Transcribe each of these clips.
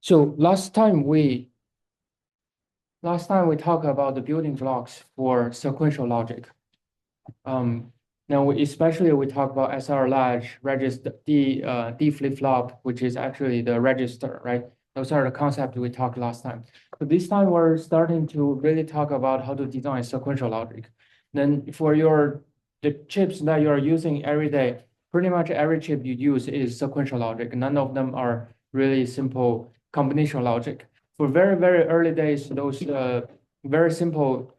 So last time we talked about the building blocks for sequential logic. Now especially we talk about SR latch, register, D flip-flop, which is actually the register, right? Those are the concepts we talked last time. But this time we're starting to really talk about how to design sequential logic. Then for the chips that you're using every day, pretty much every chip you use is sequential logic. None of them are really simple combination logic. For very, very early days, those very simple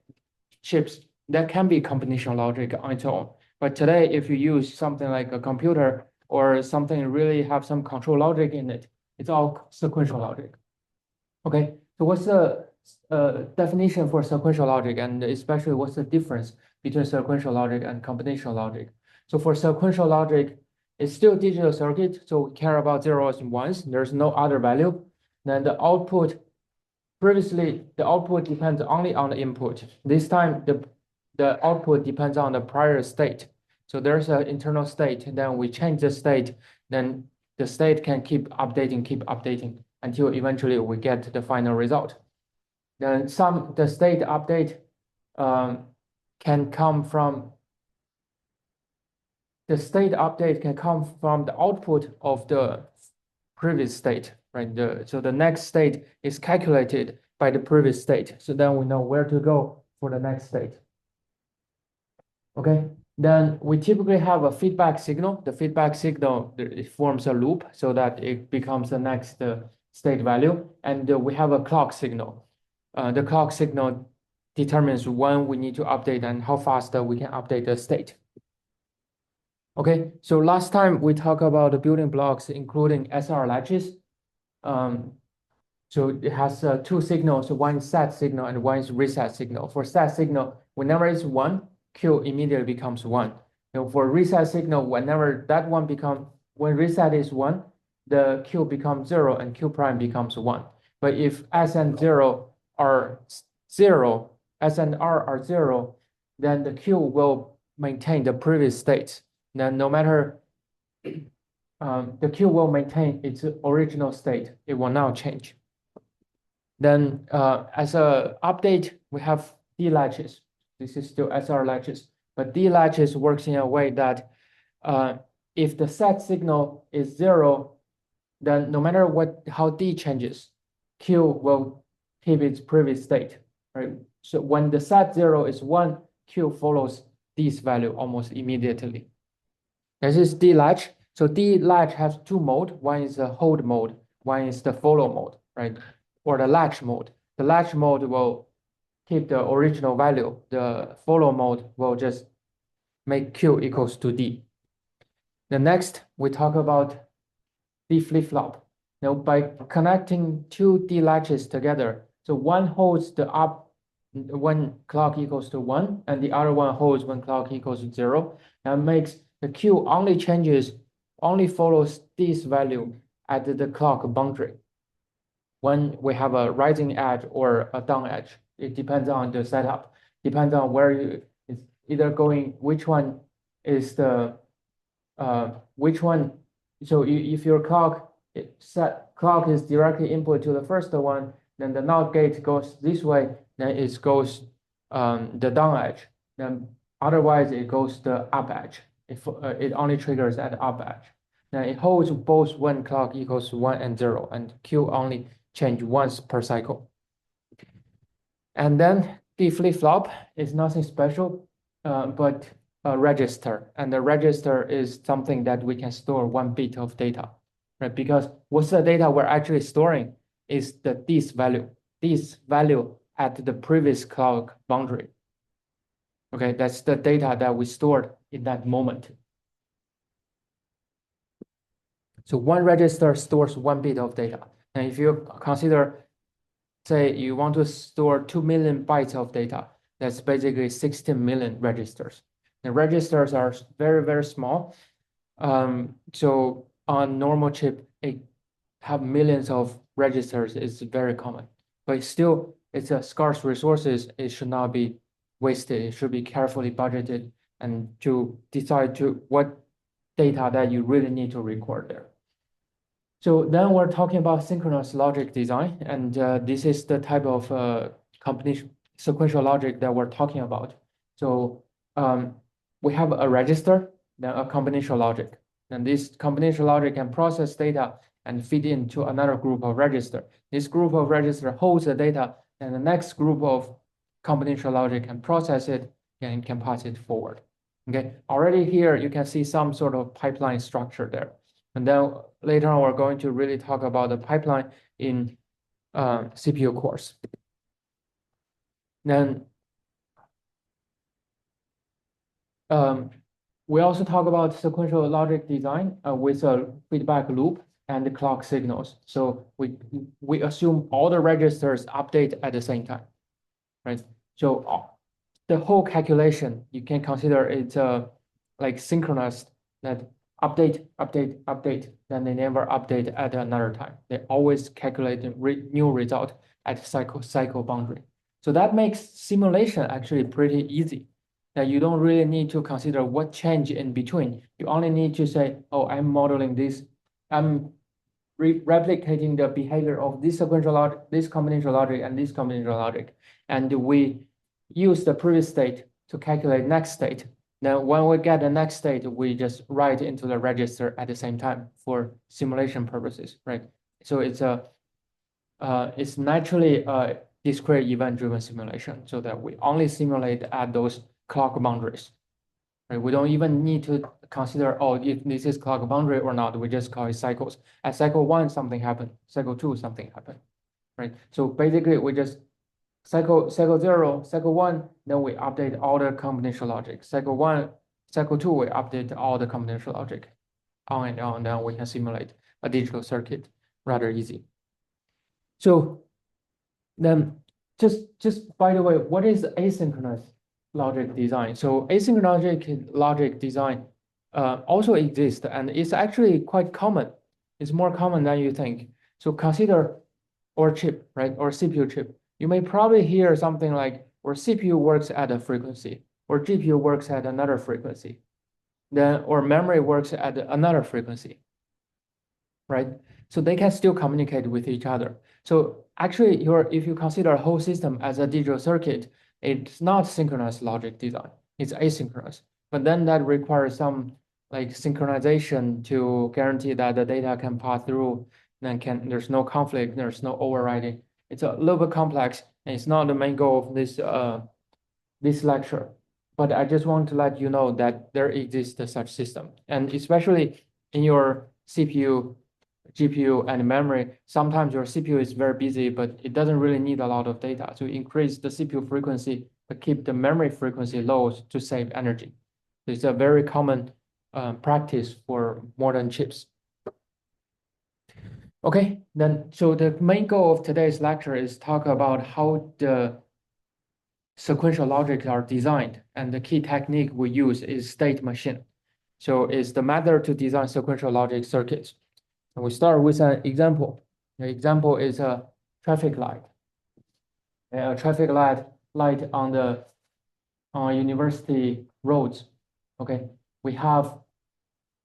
chips that can be combination logic on its own. But today, if you use something like a computer or something really have some control logic in it, it's all sequential logic. Okay, so what's the definition for sequential logic, and especially what's the difference between sequential logic and combinational logic? So for sequential logic, it's still digital circuit, so we care about zeros and ones. There's no other value. Then the output, previously the output depends only on the input. This time the output depends on the prior state. So there's an internal state, then we change the state, then the state can keep updating until eventually we get the final result. Then the state update can come from the output of the previous state, right? So the next state is calculated by the previous state. So then we know where to go for the next state. Okay, then we typically have a feedback signal. The feedback signal, it forms a loop so that it becomes the next state value. And we have a clock signal. The clock signal determines when we need to update and how fast we can update the state. Okay, so last time we talked about the building blocks, including SR latches. So it has two signals. So one is set signal and one is reset signal. For set signal, whenever it's 1, Q immediately becomes 1. Now for reset signal, whenever that one when reset is 1, the Q becomes 0 and Q prime becomes 1. But if S and R are 0, then the Q will maintain the previous state. Then no matter, the Q will maintain its original state. It will not change. Then as a update, we have D latches. This is still SR latches, but D latches works in a way that if the set signal is 0, then no matter how D changes, Q will keep its previous state, right? So when the set 0 is 1, Q follows D's value almost immediately. This is D latch. So D latch has two modes. One is the hold mode, one is the follow mode, right? Or the latch mode. The latch mode will keep the original value. The follow mode will just make Q equals to D. The next, we talk about D flip-flop. Now, by connecting two D latches together, so one holds the up when clock equals to 1, and the other one holds when clock equals to 0. That makes the Q only follows this value at the clock boundary. When we have a rising edge or a down edge, it depends on the setup. Depends on where it's either going. Which one is the which one? So if your clock is directly input to the first one, then the NOT gate goes this way. Then it goes the down edge. Then otherwise it goes the up edge. It only triggers at the up edge. Then it holds both when clock equals 1 and 0, and Q only change once per cycle. And then the flip-flop is nothing special, but a register. And the register is something that we can store 1 bit of data, right? Because what's the data we're actually storing is this value at the previous clock boundary. Okay, that's the data that we stored in that moment. So one register stores 1 bit of data. And if you consider, say, you want to store 2 million bytes of data, that's basically 16 million registers. The registers are very, very small. So on normal chip, have millions of registers is very common. But still, it's a scarce resources. It should not be wasted. It should be carefully budgeted and to decide what data that you really need to record there. So then we're talking about synchronous logic design, and this is the type of combination sequential logic that we're talking about. So we have a register, then a combination logic. And this combination logic can process data and feed into another group of register. This group of register holds the data, and the next group of combination logic can process it and can pass it forward. Okay, already here you can see some sort of pipeline structure there. And then later on, we're going to really talk about the pipeline in CPU cores. Then we also talk about sequential logic design with a feedback loop and the clock signals. So we assume all the registers update at the same time, right? So the whole calculation, you can consider it like synchronous, that update, update, update, then they never update at another time. They always calculate the new result at cycle boundary. So that makes simulation actually pretty easy, that you don't really need to consider what change in between. You only need to say, oh, I'm modeling this, I'm replicating the behavior of this sequential logic, this combination logic, and this combination logic. And we use the previous state to calculate next state. Then when we get the next state, we just write into the register at the same time for simulation purposes, right? So it's naturally a discrete event-driven simulation, so that we only simulate at those clock boundaries. Right? We don't even need to consider, oh, if this is clock boundary or not, we just call it cycles. At cycle 1, something happened. Cycle 2, something happened, right? So basically, we just cycle 0, cycle 1, then we update all the combination logic. Cycle 1, cycle 2, we update all the combination logic. On and on, then we can simulate a digital circuit rather easy. So then just by the way, what is asynchronous logic design? So asynchronous logic design also exists, and it's actually quite common. It's more common than you think. So consider our chip, right, or CPU chip. You may probably hear something like, or CPU works at a frequency, or GPU works at another frequency, then or memory works at another frequency, right? So they can still communicate with each other. So actually, if you consider a whole system as a digital circuit, it's not synchronous logic design. It's asynchronous. But then that requires some like synchronization to guarantee that the data can pass through, then there's no conflict, there's no overriding. It's a little bit complex, and it's not the main goal of this lecture. But I just want to let you know that there exists such system, and especially in your CPU, GPU, and memory, sometimes your CPU is very busy, but it doesn't really need a lot of data. So increase the CPU frequency, but keep the memory frequency low to save energy. It's a very common practice for modern chips. Okay, then so the main goal of today's lecture is talk about how the sequential logic are designed, and the key technique we use is state machine. So it's the method to design sequential logic circuits. And we start with an example. The example is a traffic light. A traffic light on the university roads. Okay, we have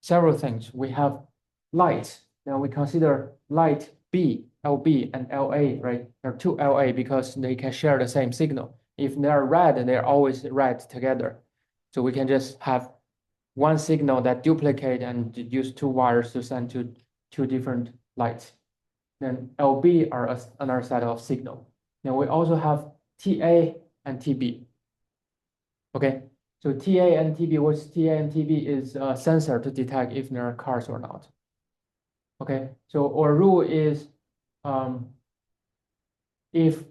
several things. We have lights. Now we consider light B, LB, and LA, right? There are two LA because they can share the same signal. If they're red, they're always red together. So we can just have one signal that duplicate and use two wires to send to two different lights. Then LB are another set of signal. Then we also have TA and TB. Okay, so TA and TB, what's TA and TB is a sensor to detect if there are cars or not. Okay, so our rule is if,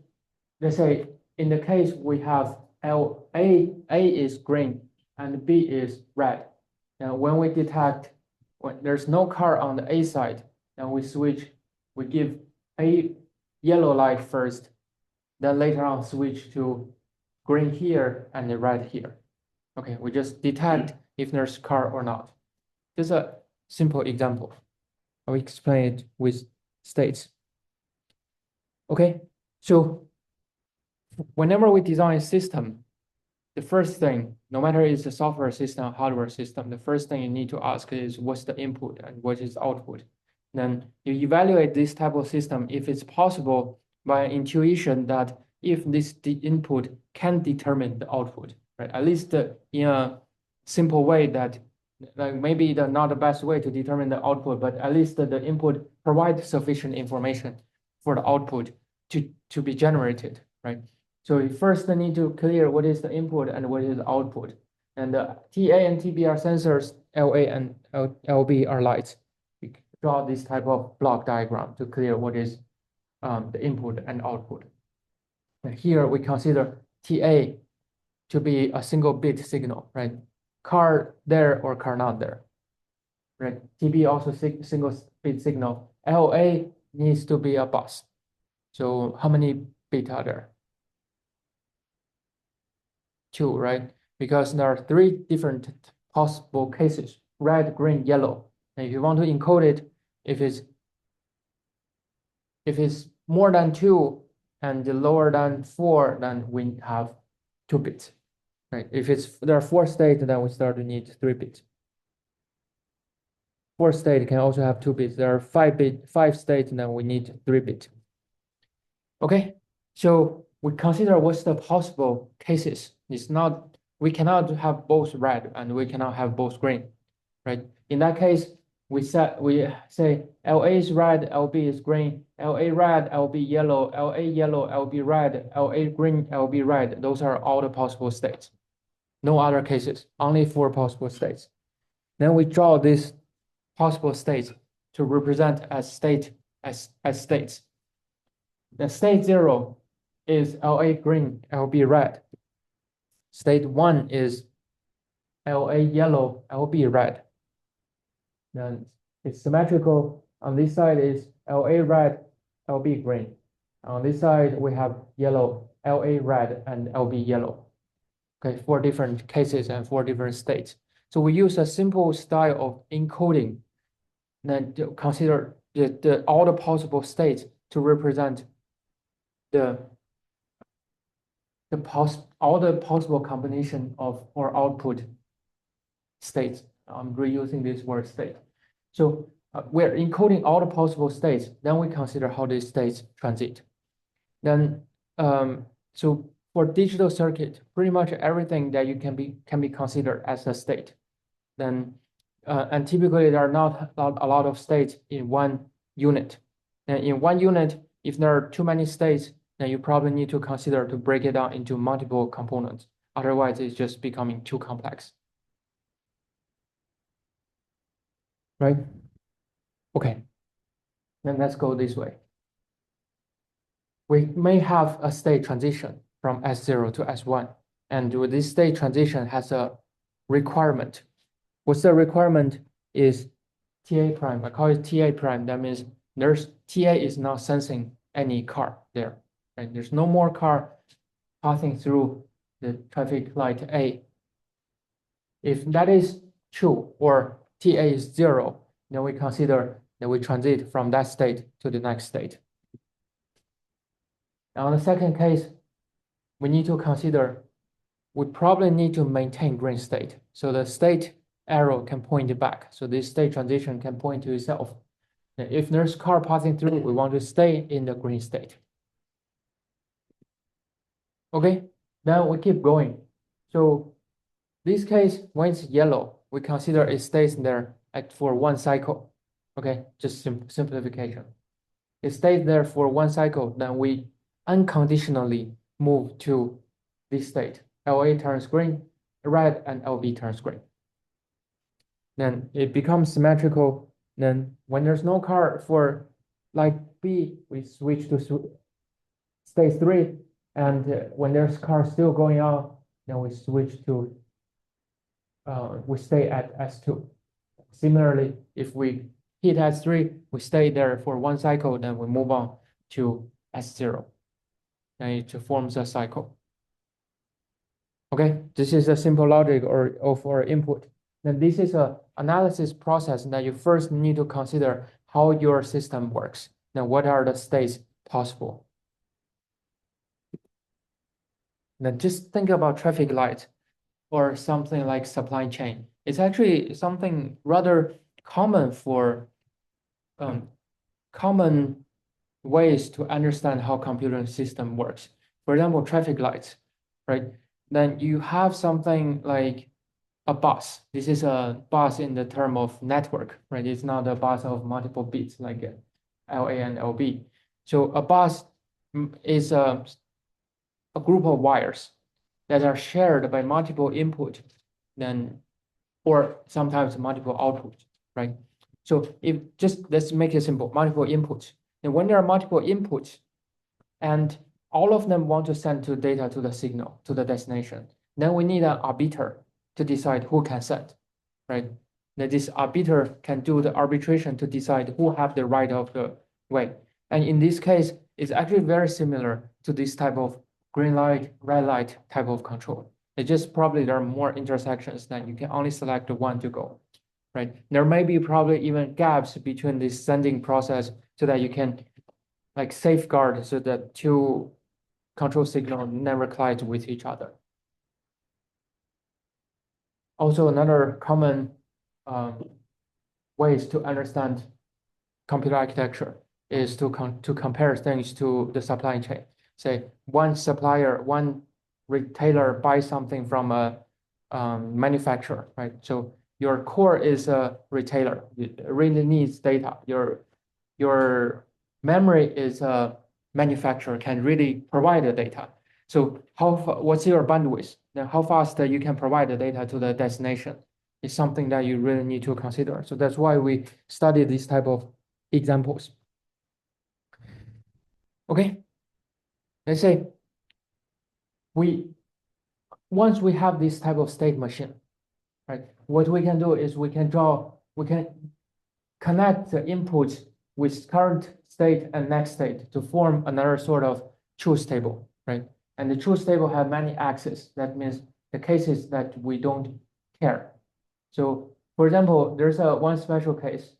let's say, in the case we have A is green and B is red. Now when we detect when there's no car on the A side, then we give A yellow light first, then later on switch to green here and the red here. Okay, we just detect if there's car or not. This is a simple example. I'll explain it with states. Okay, so whenever we design a system, the first thing, no matter it's a software system, hardware system, the first thing you need to ask is what's the input and what is the output. Then you evaluate this type of system if it's possible by intuition that if this input can determine the output, right? At least in a simple way that like maybe not the best way to determine the output, but at least the input provides sufficient information for the output to be generated, right? So we first need to clear what is the input and what is the output. And the TA and TB are sensors, LA and LB are lights. We draw this type of block diagram to clear what is the input and output. And here we consider TA to be a single bit signal, right? Car there or car not there, right? TB also single bit signal. LA needs to be a bus. So how many bits are there? 2, right? Because there are 3 different possible cases, red, green, yellow. And if you want to encode it, if it's more than 2 and lower than 4, then we have 2 bits, right? If there are 4 states, then we start to need 3 bits. 4 states can also have 2 bits. There are 5 states, then we need 3 bits. Okay, so we consider what's the possible cases. We cannot have both red and we cannot have both green, right? In that case, we say LA is red, LB is green, LA red, LB yellow, LA yellow, LB red, LA green, LB red. Those are all the possible states. No other cases, only 4 possible states. Then we draw these possible states to represent as states. The state 0 is LA green, LB red. State 1 is LA yellow, LB red. Then it's symmetrical. On this side is LA red, LB green. On this side, we have yellow, LA red, and LB yellow. Okay, 4 different cases and 4 different states. So we use a simple style of encoding, then to consider all the possible states to represent all the possible combination of or output states. I'm reusing this word state. So we're encoding all the possible states. Then we consider how these states transit. Then so for digital circuit, pretty much everything that you can be considered as a state. Then and typically there are not a lot of states in one unit. And in one unit, if there are too many states, then you probably need to consider to break it down into multiple components. Otherwise, it's just becoming too complex. Right? Okay. Then let's go this way. We may have a state transition from S0 to S1. And this state transition has a requirement. What's the requirement is TA prime. I call it TA prime. That means TA is not sensing any car there. Right? There's no more car passing through the traffic light A. If that is true or TA is 0, then we consider that we transit from that state to the next state. Now, in the second case, we need to consider we probably need to maintain green state. So the state arrow can point it back. So this state transition can point to itself. And if there's car passing through, we want to stay in the green state. Okay, then we keep going. So this case, when it's yellow, we consider it stays there for 1 cycle. Okay, just simplification. It stays there for 1 cycle, then we unconditionally move to this state. LA turns green, red, and LB turns green. Then it becomes symmetrical. Then when there's no car for light B, we switch to state 3. And when there's car still going on, then we switch to, we stay at S2. Similarly, if we hit S3, we stay there for 1 cycle, then we move on to S0. And it forms a cycle. Okay, this is a simple logic of our input. Then this is an analysis process that you first need to consider how your system works. Then what are the states possible? Then just think about traffic light or something like supply chain. It's actually something rather common for common ways to understand how computer system works. For example, traffic lights, right? Then you have something like a bus. This is a bus in the term of network, right? It's not a bus of multiple bits like LA and LB. So a bus is a group of wires that are shared by multiple input, then or sometimes multiple output, right? So if just let's make it simple, multiple inputs. And when there are multiple inputs, and all of them want to send to data to the signal to the destination, then we need an arbiter to decide who can send, right? That this arbiter can do the arbitration to decide who have the right of the way. And in this case, it's actually very similar to this type of green light, red light type of control. It just probably there are more intersections that you can only select the one to go, right? There may be probably even gaps between this sending process so that you can like safeguard so that two control signals never collide with each other. Also, another common ways to understand computer architecture is to compare things to the supply chain. Say one supplier, one retailer buys something from a manufacturer, right? So your core is a retailer. It really needs data. Your memory is a manufacturer can really provide the data. So what's your bandwidth? Then how fast you can provide the data to the destination is something that you really need to consider. So that's why we study these type of examples. Okay, let's say once we have this type of state machine, right? What we can do is we can connect the inputs with current state and next state to form another sort of truth table, right? And the truth table have many axes. That means the cases that we don't care. So for example, there's one special case.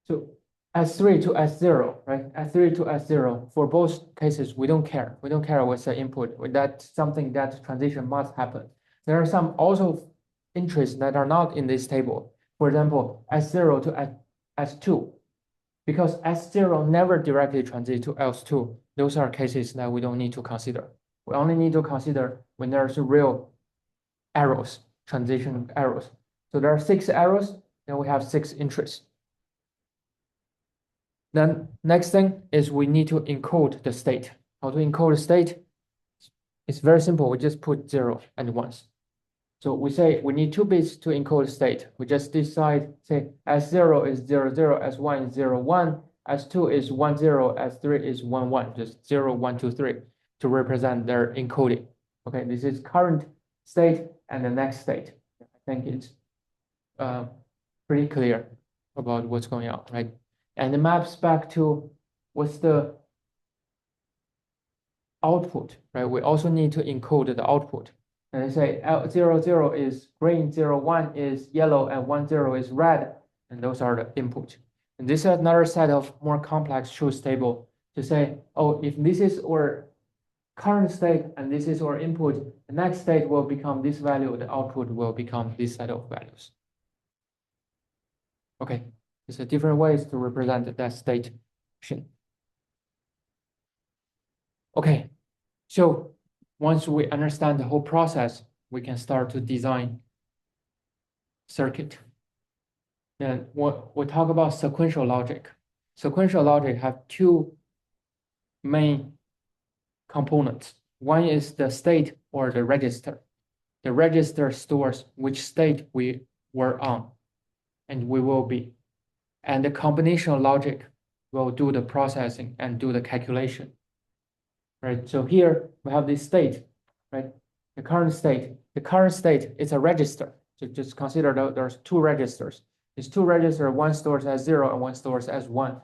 So S3 to S0, right? S3 to S0, for both cases, we don't care. We don't care what's the input. That's something that transition must happen. There are some also interests that are not in this table. For example, S0 to S2, because S0 never directly transit to S2. Those are cases that we don't need to consider. We only need to consider when there's real arrows, transition arrows. So there are 6 arrows, then we have 6 interests. Then next thing is we need to encode the state. How to encode the state? It's very simple. We just put 0 and 1s. So we say we need 2 bits to encode state. We just decide, say S0 is 0, 0, S1 is 0, 1, S2 is 1, 0, S3 is 1, 1, just 0, 1, 2, 3 to represent their encoding. Okay, this is current state and the next state. I think it's pretty clear about what's going on, right? And it maps back to what's the output, right? We also need to encode the output. And they say L0, 0 is green, 0, 1 is yellow, and 1, 0 is red. And those are the input. And this is another set of more complex truth table to say, oh, if this is our current state and this is our input, the next state will become this value, the output will become this set of values. Okay, there's different ways to represent that state machine. Okay, so once we understand the whole process, we can start to design circuit. Then we talk about sequential logic. Sequential logic have 2 main components. One is the state or the register. The register stores which state we were on and we will be. And the combinational logic will do the processing and do the calculation. Right, so here we have this state, right? The current state. The current state is a register. So just consider there's 2 registers. These 2 registers, one stores as 0 and one stores as 1.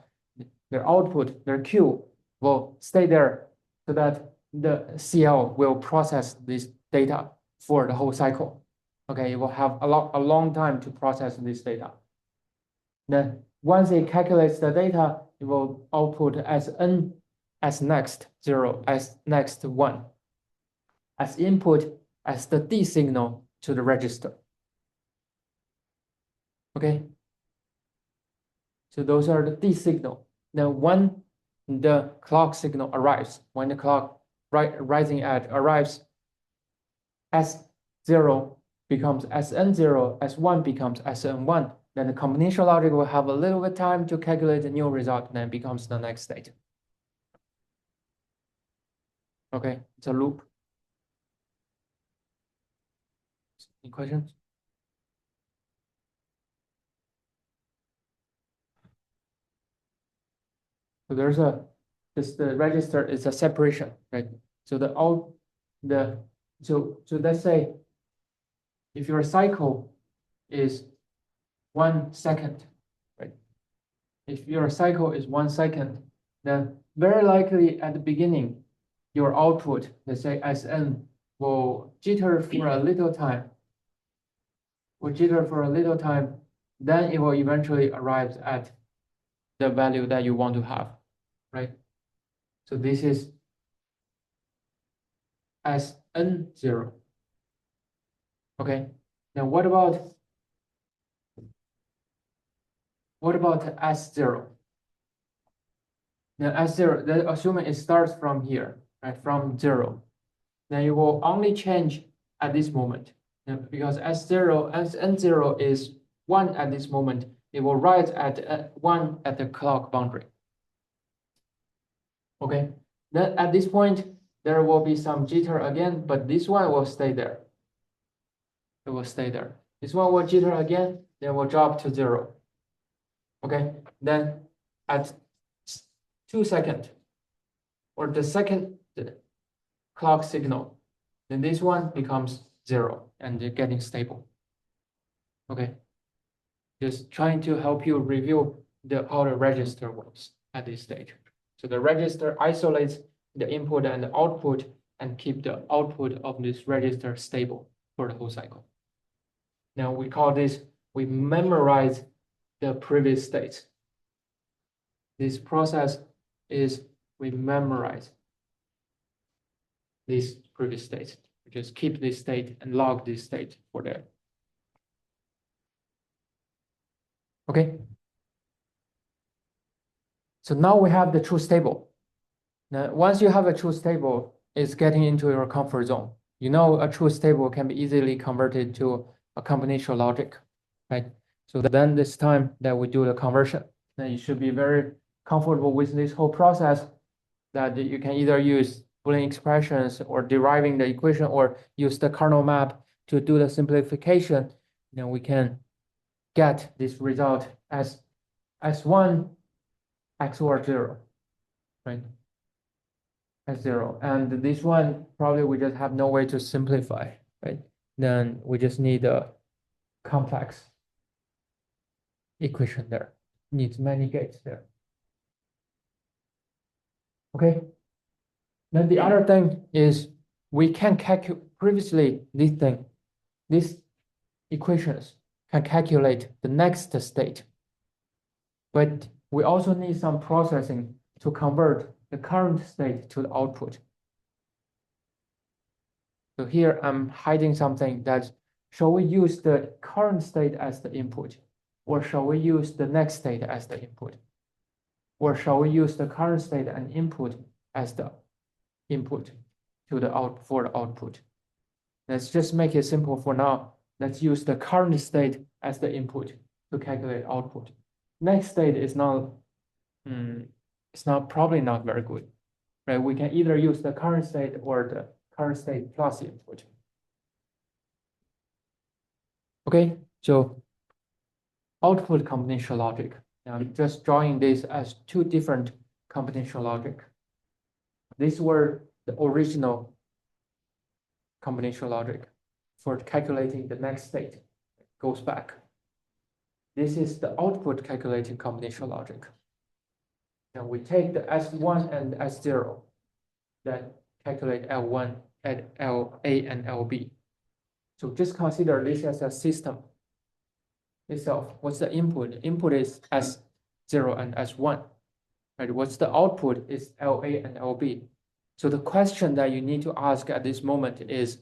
Their output, their Q, will stay there so that the CL will process this data for the whole cycle. Okay, it will have a long time to process this data. Then once it calculates the data, it will output as N as next 0, as next 1, as input as the D signal to the register. Okay. So those are the D signal. Then when the clock signal arrives, when the clock rising edge arrives, S0 becomes SN0, S1 becomes SN1. Then the combination logic will have a little bit of time to calculate the new result, then becomes the next state. Okay, it's a loop. Any questions? So there's the register is a separation, right? So so let's say if your cycle is 1 second, right? If your cycle is 1 second, then very likely at the beginning, your output, let's say Sn, will jitter for a little time. Then it will eventually arrive at the value that you want to have, right? So this is Sn0. Okay. Now what about S0? Now S0, assuming it starts from here, right? From 0. Then it will only change at this moment. Now, because Sn0 is 1 at this moment, it will rise at 1 at the clock boundary. Okay. Then at this point, there will be some jitter again, but this one will stay there. It will stay there. This one will jitter again, then will drop to 0. Okay. Then at 2 seconds, or the second clock signal, then this one becomes 0 and getting stable. Okay. Just trying to help you review how the register works at this stage. So the register isolates the input and the output and keep the output of this register stable for the whole cycle. Now we call this, we memorize the previous states. This process is we memorize this previous state. We just keep this state and log this state for there. Okay. So now we have the truth table. Now, once you have a truth table, it's getting into your comfort zone. You know, a truth table can be easily converted to a combinational logic, right? So then this time that we do the conversion, then you should be very comfortable with this whole process, that you can either use Boolean expressions or deriving the equation or use the kernel map to do the simplification. Then we can get this result as S1 XOR 0, right? S0. And this one, probably we just have no way to simplify, right? Then we just need a complex equation there. Needs many gates there. Okay. Then the other thing is we can calculate previously these equations can calculate the next state. But we also need some processing to convert the current state to the output. So here I'm hiding something that, shall we use the current state as the input? Or shall we use the next state as the input? Or shall we use the current state and input as the input to the for the output? Let's just make it simple for now. Let's use the current state as the input to calculate output. Next state is not, probably not very good, right? We can either use the current state or the current state plus input. Okay, so output combinational logic. Now I'm just drawing this as two different combinational logic. These were the original combinational logic for calculating the next state. It goes back. This is the output calculating combinational logic. Now we take the S1 and S0, then calculate L1 at LA and LB. So just consider this as a system itself. What's the input? Input is S0 and S1. Right? What's the output is LA and LB. So the question that you need to ask at this moment is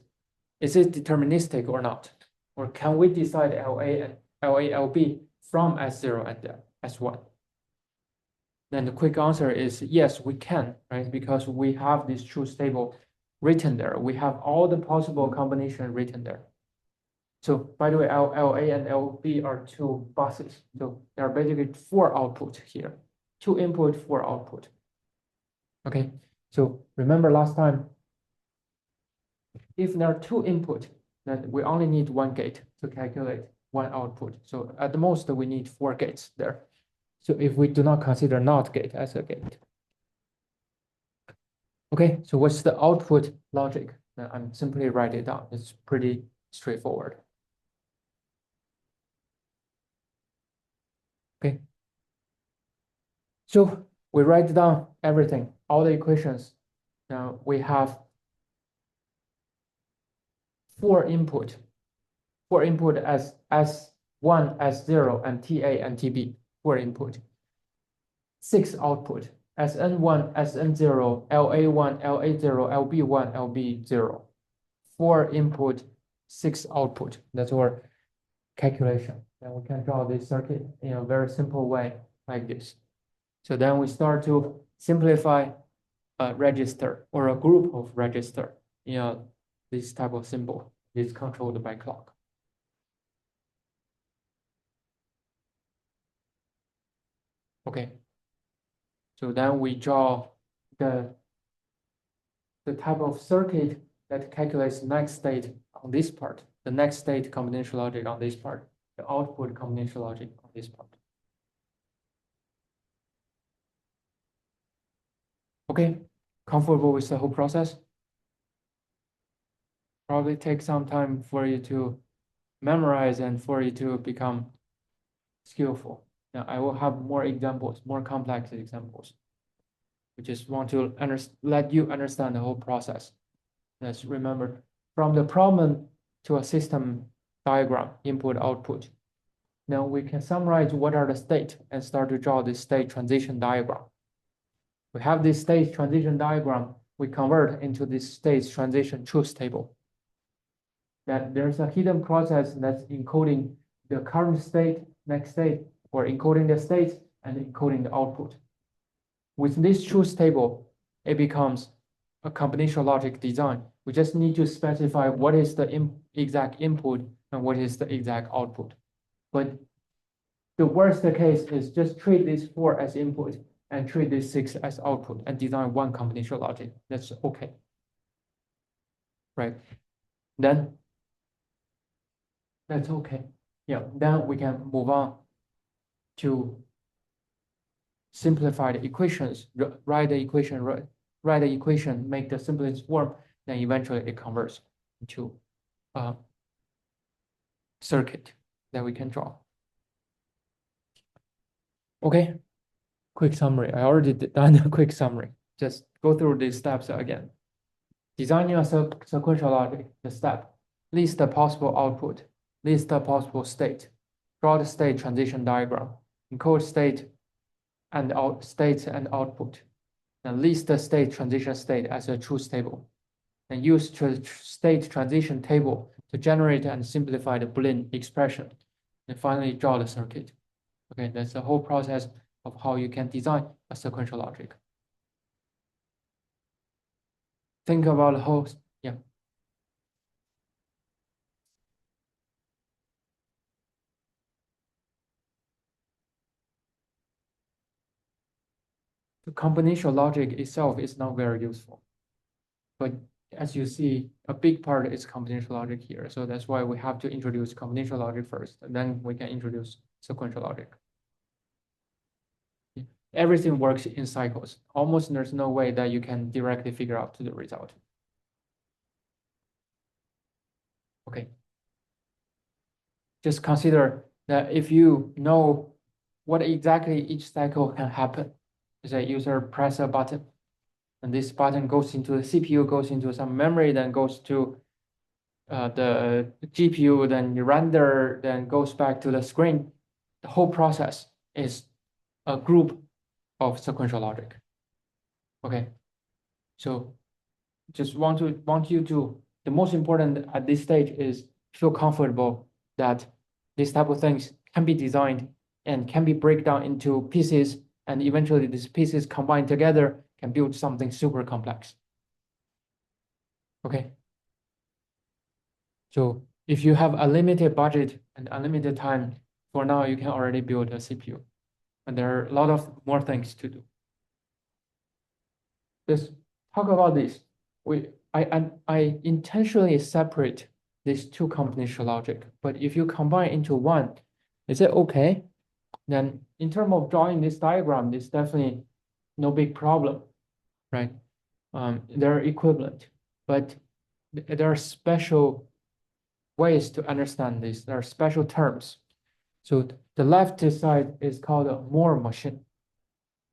it deterministic or not? Or can we decide LA, LB from S0 and S1? Then the quick answer is yes, we can, right? Because we have this truth table written there. We have all the possible combination written there. So by the way, LA and LB are two buses. So there are basically 4 output here, 2 input, 4 output. Okay, so remember last time, if there are 2 input, then we only need 1 gate to calculate 1 output. So at the most, we need 4 gates there. So if we do not consider NOT gate as a gate. Okay, so what's the output logic? Now I'm simply write it down. It's pretty straightforward. Okay. So we write down everything, all the equations. Now we have 4 input as S1, S0, and TA and TB, 4 input. 6 output, SN1, SN0, LA1, LA0, LB1, LB0. 4 input, 6 output. That's our calculation. And we can draw this circuit in a very simple way like this. So then we start to simplify a register or a group of register in this type of symbol is controlled by clock. Okay. So then we draw the type of circuit that calculates next state on this part, the next state combination logic on this part, the output combination logic on this part. Okay, comfortable with the whole process? Probably take some time for you to memorize and for you to become skillful. Now I will have more examples, more complex examples. We just want to let you understand the whole process. Let's remember, from the problem to a system diagram, input, output. Now we can summarize what are the state and start to draw this state transition diagram. We have this state transition diagram, we convert into this state transition truth table. That there's a hidden process that's encoding the current state, next state, or encoding the states and encoding the output. With this truth table, it becomes a combinational logic design. We just need to specify what is the exact input and what is the exact output. But the worst case is just treat these 4 as input and treat these 6 as output and design one combinational logic. That's okay. Right. Then that's okay. Yeah, then we can move on to simplify the equations, write the equation, make the simplest form, then eventually it converts into a circuit that we can draw. Okay, quick summary. I already done a quick summary. Just go through these steps again. Designing a sequential logic, the step, list the possible output, list the possible state, draw the state transition diagram, encode state and states and output, and list the state transition state as a truth table, and use state transition table to generate and simplify the Boolean expression, and finally draw the circuit. Okay, that's the whole process of how you can design a sequential logic. Think about the whole, yeah. The combinational logic itself is not very useful. But as you see, a big part is combinational logic here. So that's why we have to introduce combinational logic first, and then we can introduce sequential logic. Everything works in cycles. Almost there's no way that you can directly figure out the result. Okay. Just consider that if you know what exactly each cycle can happen, the user press a button, and this button goes into the CPU, goes into some memory, then goes to the GPU, then you render, then goes back to the screen. The whole process is a group of sequential logic. Okay, so just want you to, the most important at this stage is feel comfortable that this type of things can be designed and can be break down into pieces, and eventually these pieces combined together can build something super complex. Okay. So if you have a limited budget and unlimited time, for now you can already build a CPU. And there are a lot of more things to do. Let's talk about this. I intentionally separate these two combination logic, but if you combine into one, is it okay? Then in terms of drawing this diagram, it's definitely no big problem, right? They're equivalent, but there are special ways to understand this. There are special terms. So the left side is called a Moore machine,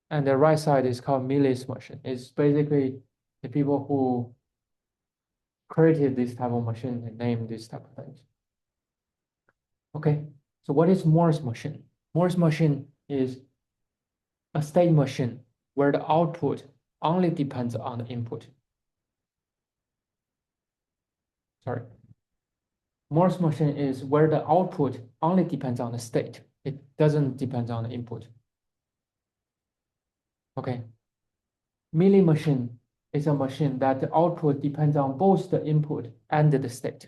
and the right side is called Millie's machine. It's basically the people who created this type of machine and named this type of things. Okay, so what is Moore's machine? Moore's machine is a state machine where the output only depends on the input. Sorry. Moore's machine is where the output only depends on the state. It doesn't depend on the input. Okay. Millie machine is a machine that the output depends on both the input and the state.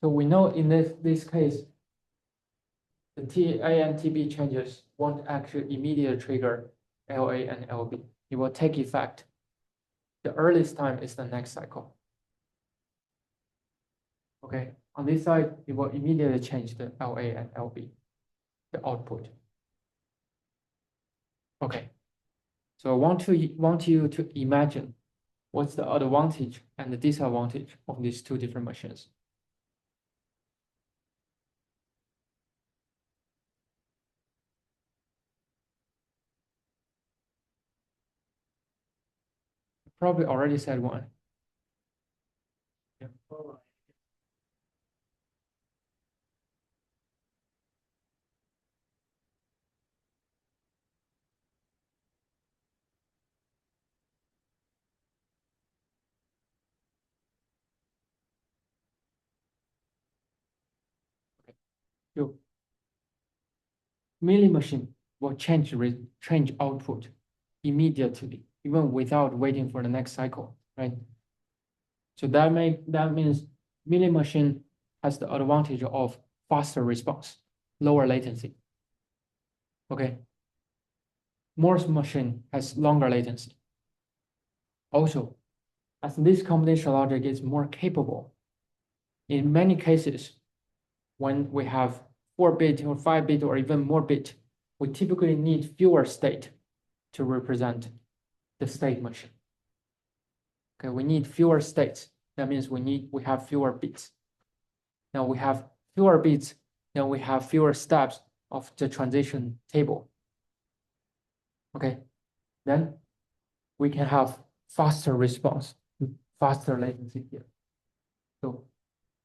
So we know in this case, the TA and TB changes won't actually immediately trigger LA and LB. It will take effect. The earliest time is the next cycle. Okay, on this side, it will immediately change the LA and LB, the output. Okay, so I want you to imagine what's the advantage and the disadvantage of these two different machines. Probably already said one. Yeah. So Millie machine will change output immediately, even without waiting for the next cycle, right? So that means Millie machine has the advantage of faster response, lower latency. Okay. Moore's machine has longer latency. Also, as this combination logic is more capable, in many cases, when we have 4-bit or 5-bit or even more bit, we typically need fewer state to represent the state machine. Okay, we need fewer states. That means we have fewer bits. Now we have fewer bits, then we have fewer steps of the transition table. Okay, then we can have faster response, faster latency here. So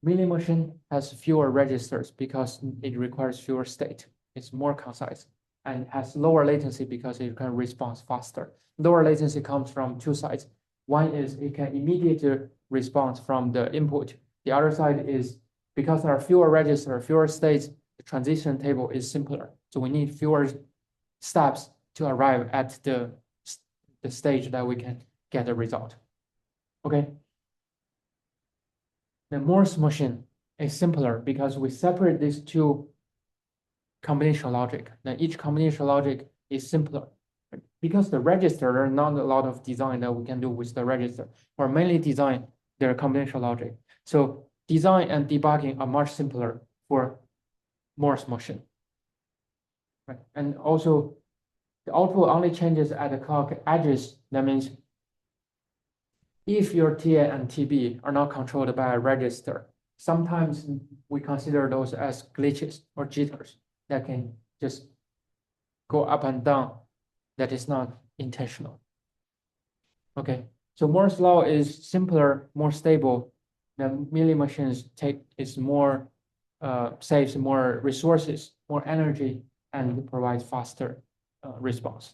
Millie machine has fewer registers because it requires fewer state. It's more concise and has lower latency because it can respond faster. Lower latency comes from two sides. One is it can immediately respond from the input. The other side is because there are fewer registers, fewer states, the transition table is simpler. So we need fewer steps to arrive at the stage that we can get a result. Okay. The Moore's machine is simpler because we separate these two combination logic. Then each combination logic is simpler. Because the register, there are not a lot of design that we can do with the register, or mainly design their combination logic. So design and debugging are much simpler for Moore's machine. Right. And also the output only changes at the clock edges. That means if your TA and TB are not controlled by a register, sometimes we consider those as glitches or jitters that can just go up and down. That is not intentional. Okay, so Moore's law is simpler, more stable. The Millie machines saves more resources, more energy, and provides faster response.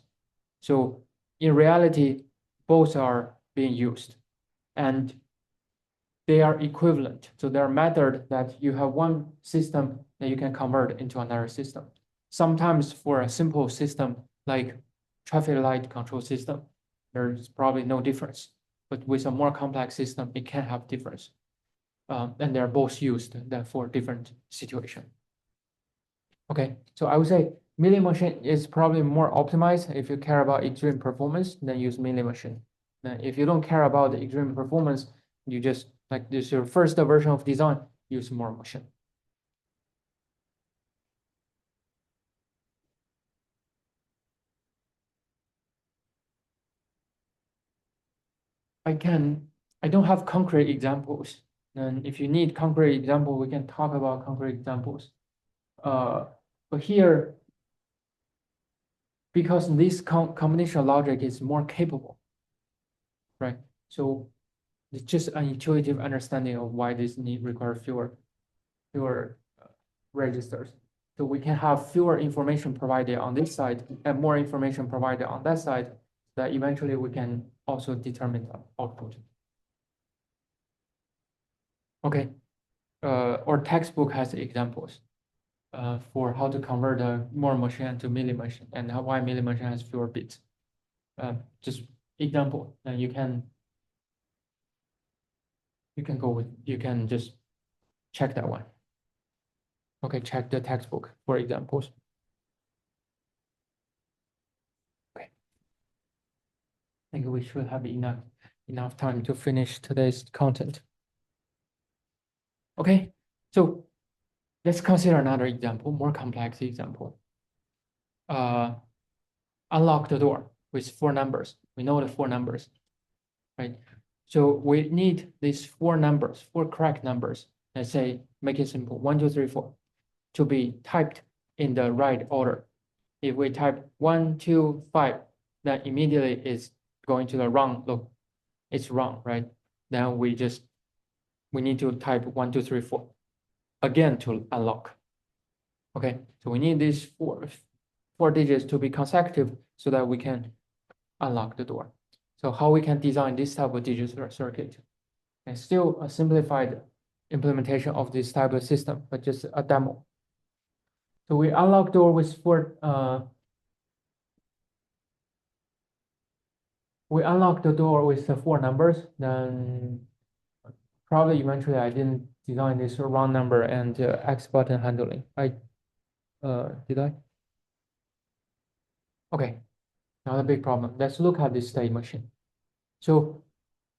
So in reality, both are being used. And they are equivalent. So there are methods that you have one system that you can convert into another system. Sometimes for a simple system like traffic light control system, there's probably no difference. But with a more complex system, it can have difference. And they're both used for different situations. Okay, so I would say milling machine is probably more optimized. If you care about extreme performance, then use milling machine. Then if you don't care about the extreme performance, you just like this your first version of design, use more machine. I don't have concrete examples. And if you need concrete example, we can talk about concrete examples. But here, because this combination logic is more capable, right? So it's just an intuitive understanding of why this need require fewer registers. So we can have fewer information provided on this side and more information provided on that side, that eventually we can also determine the output. Okay, our textbook has examples for how to convert a Moore machine to milling machine and why milling machine has fewer bits. Just example, and you can just check that one. Okay, check the textbook for examples. Okay, I think we should have enough time to finish today's content. Okay, so let's consider another example, more complex example. Unlock the door with 4 numbers. We know the 4 numbers, right? So we need these 4 numbers, 4 correct numbers. Let's say, make it simple, 1, 2, 3, 4, to be typed in the right order. If we type 1, 2, 5, then immediately it's going to the wrong look. It's wrong, right? Then we need to type 1, 2, 3, 4 again to unlock. Okay, so we need these four digits to be consecutive so that we can unlock the door. So how we can design this type of digital circuit? And still a simplified implementation of this type of system, but just a demo. So we unlock door with 4. We unlock the door with the 4 numbers. Then probably eventually I didn't design this round number and X button handling. Did I? Okay, not a big problem. Let's look at this state machine. So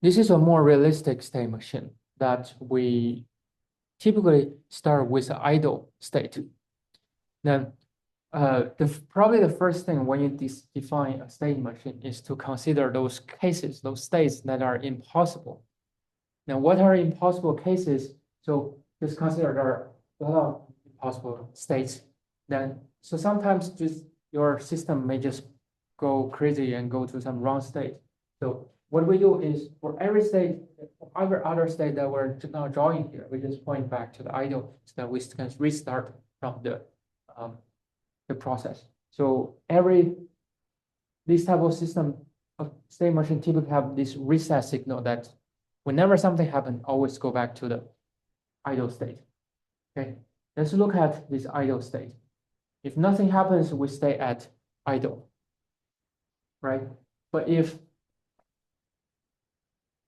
this is a more realistic state machine that we typically start with an idle state. Then probably the first thing when you define a state machine is to consider those cases, those states that are impossible. Now, what are impossible cases? So just consider there are a lot of impossible states. So sometimes just your system may just go crazy and go to some wrong state. So what we do is for every state, every other state that we're now drawing here, we just point back to the idle so that we can restart from the process. So this type of system of state machine typically have this reset signal that whenever something happens, always go back to the idle state. Okay, let's look at this idle state. If nothing happens, we stay at idle, right? But if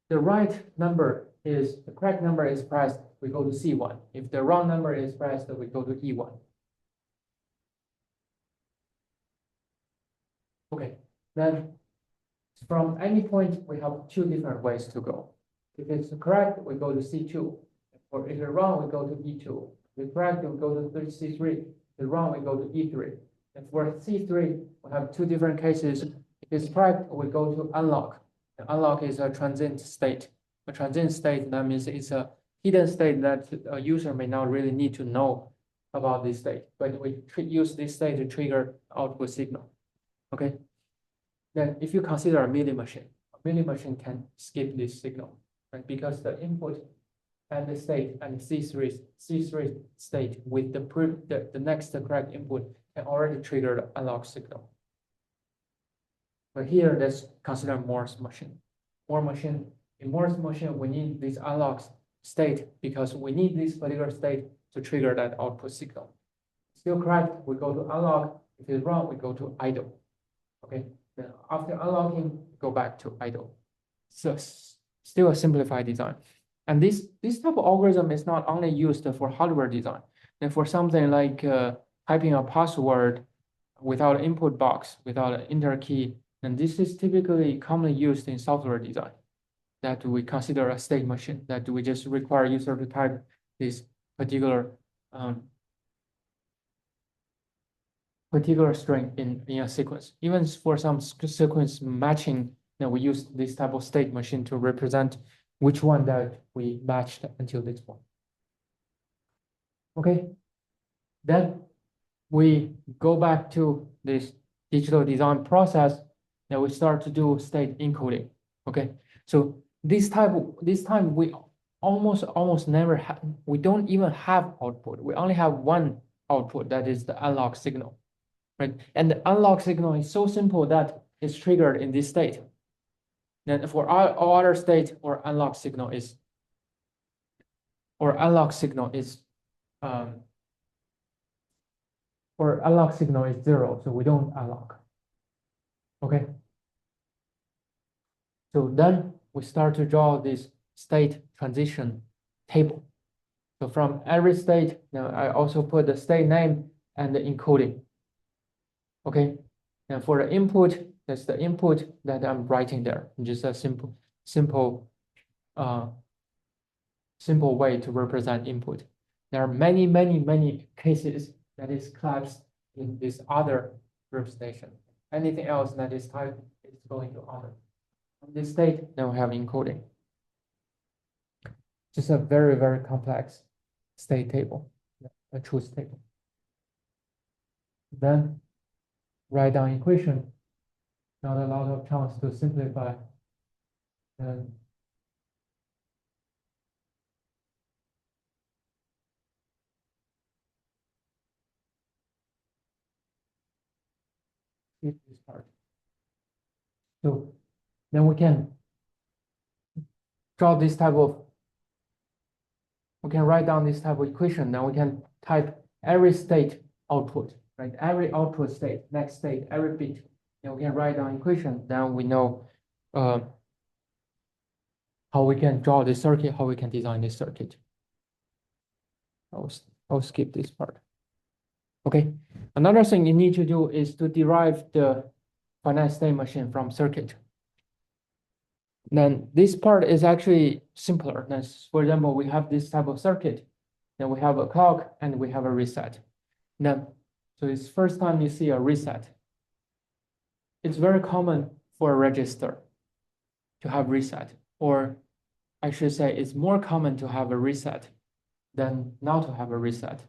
the correct number is pressed, we go to C1. If the wrong number is pressed, we go to E1. Okay, then from any point, we have 2 different ways to go. If it's correct, we go to C2. Or if it's wrong, we go to E2. If it's correct, we go to C3. If it's wrong, we go to E3. And for C3, we have 2 different cases. If it's correct, we go to unlock. The unlock is a transient state. A transient state, that means it's a hidden state that a user may not really need to know about this state. But we use this state to trigger output signal. Okay. Then if you consider a milling machine can skip this signal, right? Because the input and the state and C3 state with the next correct input can already trigger the unlock signal. But here, let's consider Moore's machine. In Moore's machine, we need these unlocks state because we need this particular state to trigger that output signal. Still correct, we go to unlock. If it's wrong, we go to idle. Okay, then after unlocking, go back to idle. So still a simplified design. And this type of algorithm is not only used for hardware design. And for something like typing a password without input box, without an enter key, and this is typically commonly used in software design that we consider a state machine, that we just require user to type this particular string in a sequence. Even for some sequence matching, we use this type of state machine to represent which one that we matched until this point. Okay, then we go back to this digital design process, and we start to do state encoding. Okay, so this time we almost never have, we don't even have output. We only have one output, that is the unlock signal, right? And the unlock signal is so simple that it's triggered in this state. Then for all other state, or unlock signal is zero, so we don't unlock. Okay. So then we start to draw this state transition table. So from every state, now I also put the state name and the encoding. Okay. And for the input, that's the input that I'm writing there. Just a simple way to represent input. There are many cases that is collapsed in this other group station. Anything else that is typed is going to other. In this state, then we have encoding. Just a very complex state table, a truth table. Then write down equation. Not a lot of chance to simplify. And skip this part. So then we can draw this type of, we can write down this type of equation. Then we can type every state output, right? Every output state, next state, every bit. Then we can write down equation. Then we know how we can draw this circuit, how we can design this circuit. I'll skip this part. Okay. Another thing you need to do is to derive the finite state machine from circuit. Then this part is actually simpler. Then, for example, we have this type of circuit. Then we have a clock and we have a reset. Then, so it's first time you see a reset. It's very common for a register to have reset, or I should say it's more common to have a reset than not to have a reset.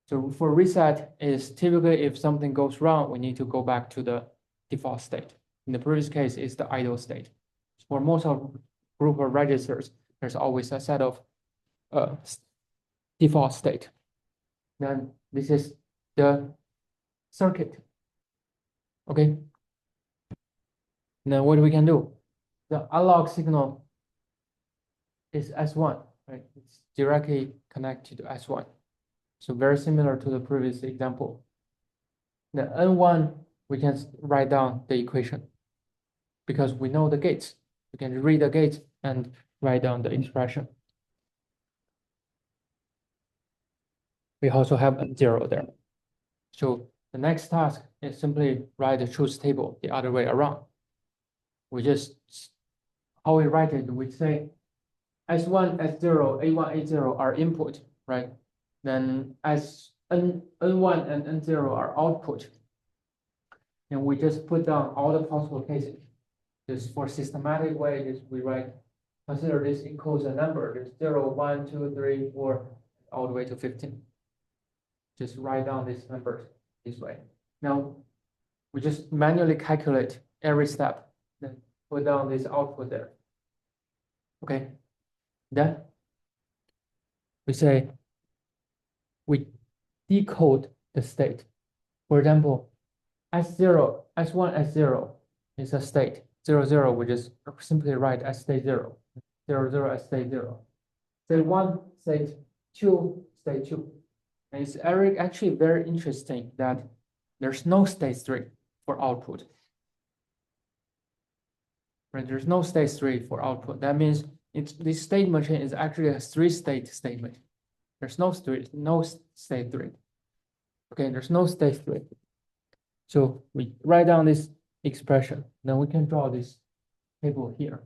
So for reset is typically if something goes wrong, we need to go back to the default state. In the previous case, it's the idle state. For most of group of registers, there's always a set of default state. Then this is the circuit. Okay. Now what we can do? The unlock signal is S1, right? It's directly connected to S1. So very similar to the previous example. The N1, we can write down the equation because we know the gates. We can read the gates and write down the expression. We also have N0 there. So the next task is simply write the truth table the other way around. We just, how we write it, we say S1, S0, A1, A0 are input, right? Then as N1 and N0 are output. And we just put down all the possible cases. Just for systematic way, just we write, consider this encodes a number. There's 0, 1, 2, 3, 4, all the way to 15. Just write down these numbers this way. Now, we just manually calculate every step, then put down this output there. Okay, then we say, we decode the state. For example, S0, S1, S0 is a state. 0, 0, we just simply write as state 0. 0, 0 as state 0. state 1, state 2, state 2. And it's actually very interesting that there's no state 3 for output. Right? There's no state 3 for output. That means this state machine is actually a 3-state statement. There's no state 3. Okay, there's no state 3. So we write down this expression. Then we can draw this table here.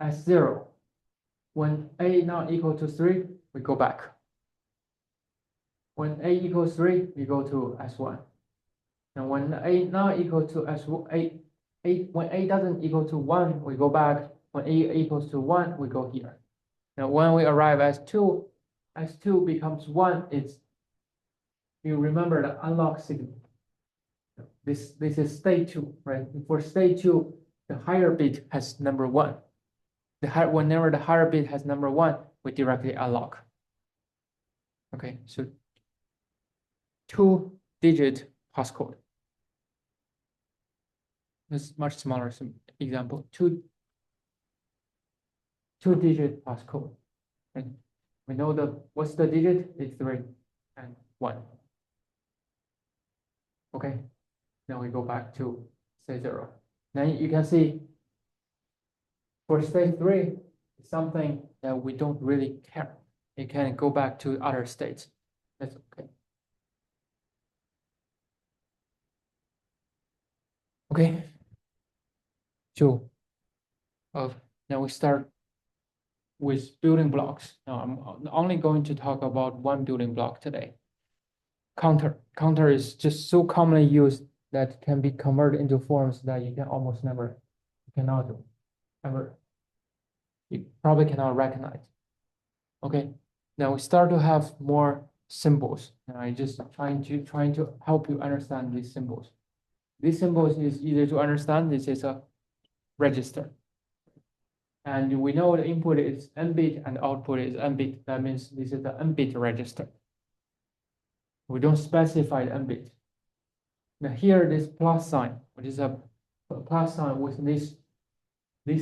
S0. When A not equal to 3, we go back. When A equals 3, we go to S1. And when A not equal to S1, when A doesn't equal to 1, we go back. When A equals to 1, we go here. Now when we arrive at S2, S2 becomes 1. You remember the unlock signal. This is state 2, right? For state 2, the higher bit has number 1. Whenever the higher bit has number 1, we directly unlock. Okay, so 2-digit passcode. This is much smaller example. Two-digit passcode. And we know what's the digit? It's 3 and 1. Okay, now we go back to state 0. Now you can see for state 3, it's something that we don't really care. It can go back to other states. That's okay. Okay. So now we start with building blocks. Now I'm only going to talk about one building block today. Counter. Counter is just so commonly used that can be converted into forms that you cannot do ever. You probably cannot recognize. Okay. Now we start to have more symbols. And I just trying to help you understand these symbols. These symbols is easy to understand. This is a register. And we know the input is n-bit and output is n-bit. That means this is the n-bit register. We don't specify the n-bit. Now here, this plus sign, which is a plus sign with this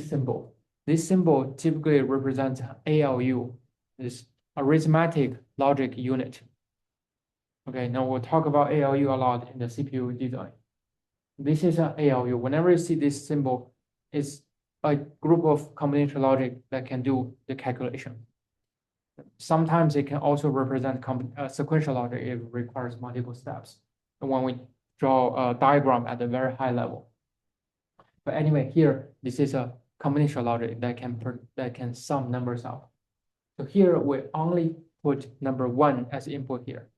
symbol. This symbol typically represents ALU, this arithmetic logic unit. Okay, now we'll talk about ALU a lot in the CPU design. This is an ALU. Whenever you see this symbol, it's a group of combination logic that can do the calculation. Sometimes it can also represent sequential logic if it requires multiple steps. And when we draw a diagram at a very high level. But anyway, here, this is a combination logic that can sum numbers out. So here we only put number 1 as input here.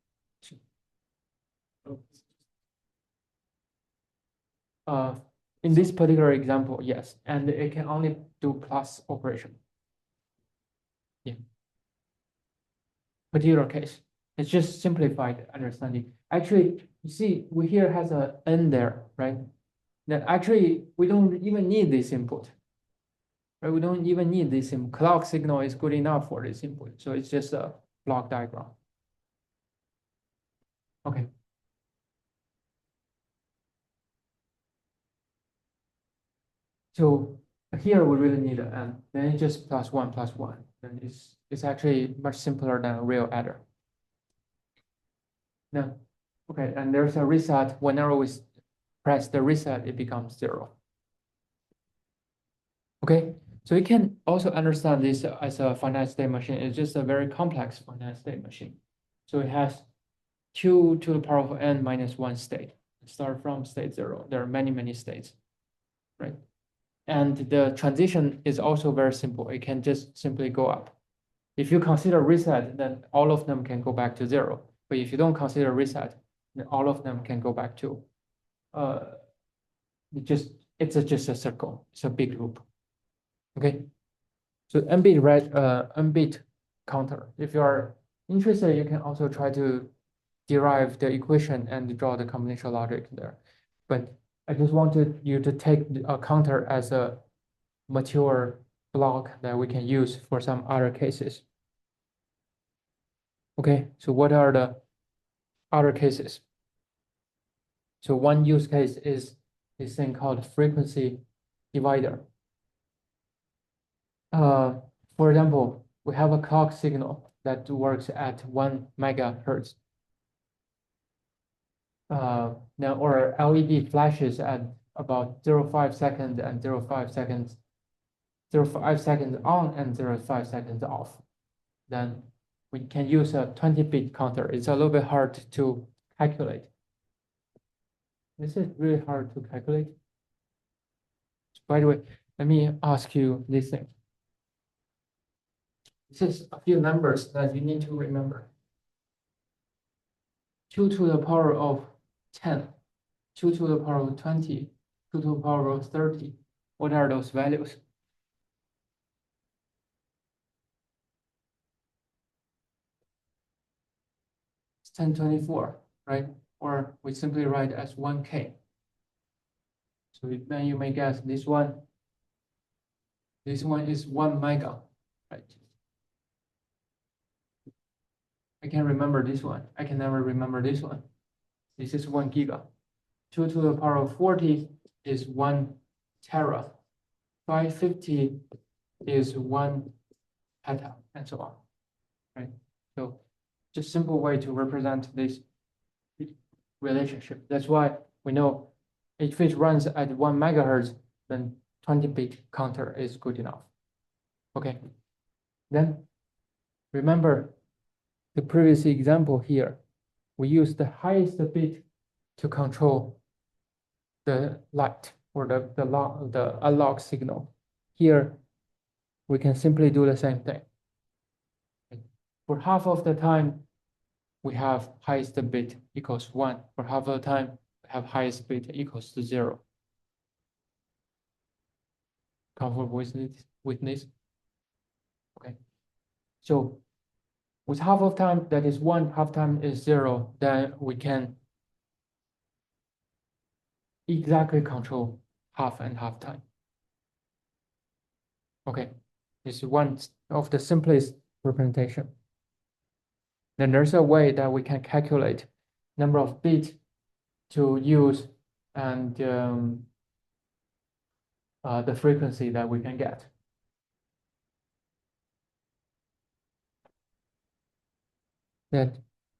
In this particular example, yes, and it can only do plus operation. Yeah. Particular case, it's just simplified understanding. Actually, you see, we here has a n there, right? That actually we don't even need this input. Right? We don't even need this input. Clock signal is good enough for this input, so it's just a block diagram. Okay. So here we really need an n. Then it's just plus 1 plus 1. And it's actually much simpler than a real adder. Now, okay, and there's a reset. Whenever we press the reset, it becomes 0. Okay, so you can also understand this as a finite state machine. It's just a very complex finite state machine. So it has 2 to the power of n minus 1 state. Start from state 0. There are many, many states, right? And the transition is also very simple. It can just simply go up. If you consider reset, then all of them can go back to 0. But if you don't consider reset, then all of them can go back to, it's just a circle. It's a big loop. Okay. So n-bit counter. If you are interested, you can also try to derive the equation and draw the combination logic there. But I just wanted you to take a counter as a mature block that we can use for some other cases. Okay, so what are the other cases? So one use case is this thing called frequency divider. For example, we have a clock signal that works at 1 megahertz. Now, or LED flashes at about 0.5 seconds and 0.5 seconds, 0.5 seconds on and 0.5 seconds off. Then we can use a 20-bit counter. It's a little bit hard to calculate. This is really hard to calculate. By the way, let me ask you this thing. This is a few numbers that you need to remember. 2 to the power of 10, 2 to the power of 20, 2 to the power of 30. What are those values? It's 1024, right? Or we simply write as 1K. So then you may guess this one is 1 mega, right? I can remember this one. I can never remember this one. This is 1 giga. 2 to the power of 40 is 1 tera. 550 is 1 peta, and so on, right? So just simple way to represent this relationship. That's why we know if it runs at 1 megahertz, then 20-bit counter is good enough. Okay. Then remember the previous example here. We use the highest bit to control the light or the analog signal. Here, we can simply do the same thing. For half of the time, we have highest bit equals 1. For half of the time, we have highest bit equals to 0. Comfortable with this? Okay. So with half of time, that is 1, half time is 0, then we can exactly control half and half time. Okay, this is one of the simplest representation. Then there's a way that we can calculate number of bits to use and the frequency that we can get.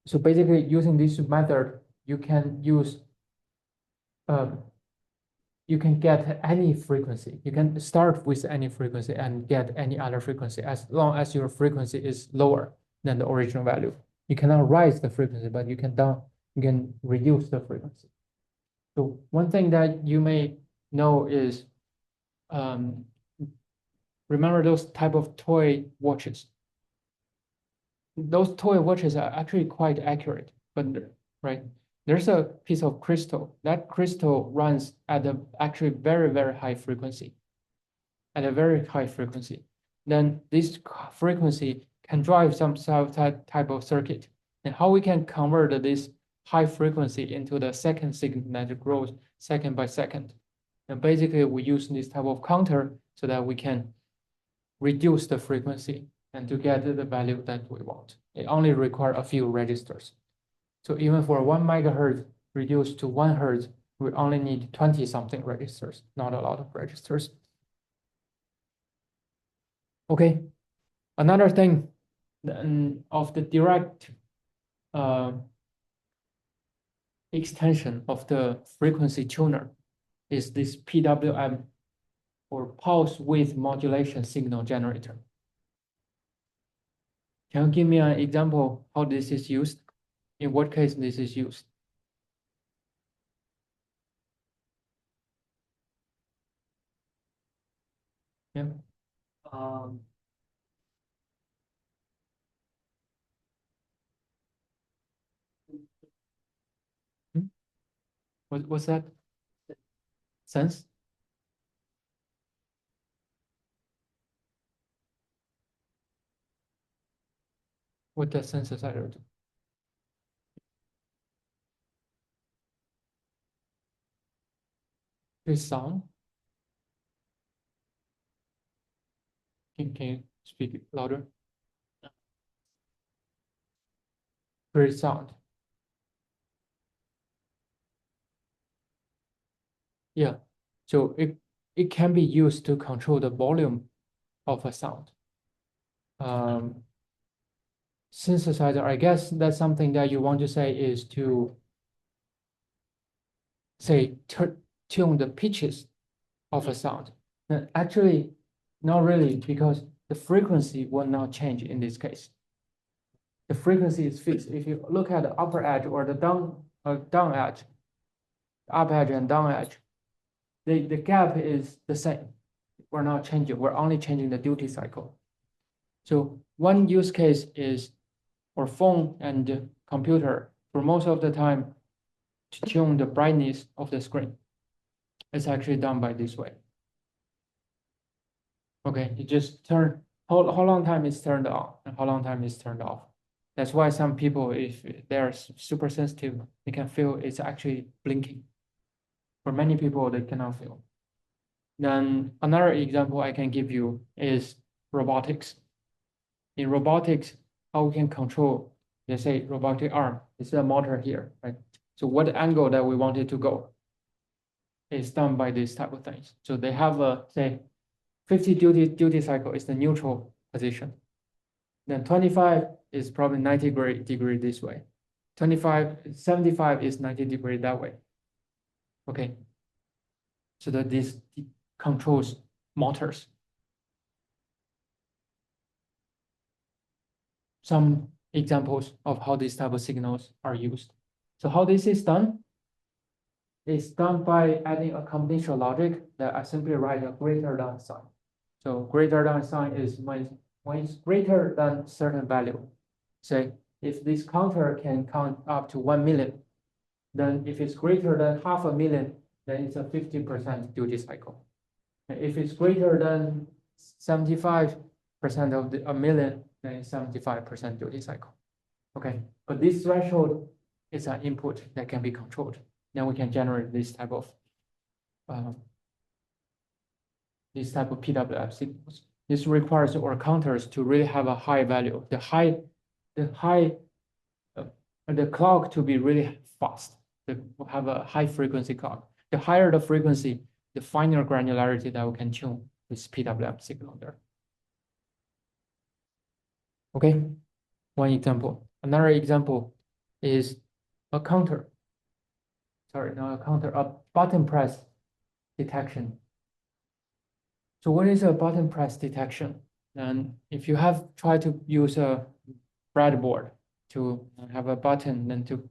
So basically using this method, you can use you can get any frequency. You can start with any frequency and get any other frequency as long as your frequency is lower than the original value. You cannot raise the frequency, but you can reduce the frequency. So one thing that you may know is remember those type of toy watches. Those toy watches are actually quite accurate, but right, there's a piece of crystal. That crystal runs at a actually very, very high frequency. At a very high frequency. Then this frequency can drive some type of circuit. And how we can convert this high frequency into the second signal that grows second by second. And basically we use this type of counter so that we can reduce the frequency and to get the value that we want. It only requires a few registers. So even for 1 megahertz reduced to 1 hertz, we only need 20 something registers, not a lot of registers. Okay, another thing of the direct extension of the frequency tuner is this PWM or pulse width modulation signal generator. Can you give me an example how this is used? In what case this is used? Yeah. What's that? Sense? What does synthesizer do? This sound? Can you speak it louder? Create sound. Yeah. So it can be used to control the volume of a sound. Synthesizer, I guess that's something that you want to say is to say tune the pitches of a sound. Actually, not really, because the frequency will not change in this case. The frequency is fixed. If you look at the upper edge or the down edge, up edge and down edge, the gap is the same. We're not changing. We're only changing the duty cycle. So one use case is for phone and computer for most of the time to tune the brightness of the screen. It's actually done by this way. Okay, you just turn how long time is turned on and how long time is turned off. That's why some people, if they're super sensitive, they can feel it's actually blinking. For many people, they cannot feel. Then another example I can give you is robotics. In robotics, how we can control, let's say, robotic arm. It's a motor here, right? So what angle that we want it to go is done by this type of things. So they have a, say, 50 duty cycle is the neutral position. Then 25 is probably 90 degree this way. 75 is 90 degree that way. Okay. So that this controls motors. Some examples of how these type of signals are used. So how this is done? It's done by adding a combinational logic that I simply write a greater than sign. So greater than sign is when it's greater than certain value. Say if this counter can count up to 1 million, then if it's greater than 500,000, then it's a 50% duty cycle. And if it's greater than 75% of a million, then it's 75% duty cycle. Okay, but this threshold is an input that can be controlled. Then we can generate this type of PWM signals. This requires our counters to really have a high value. The clock to be really fast. To have a high frequency clock. The higher the frequency, the finer granularity that we can tune this PWM signal there. Okay, one example. Another example is a counter. Sorry, not a counter, a button press detection. So what is a button press detection? And if you have tried to use a breadboard to have a button and to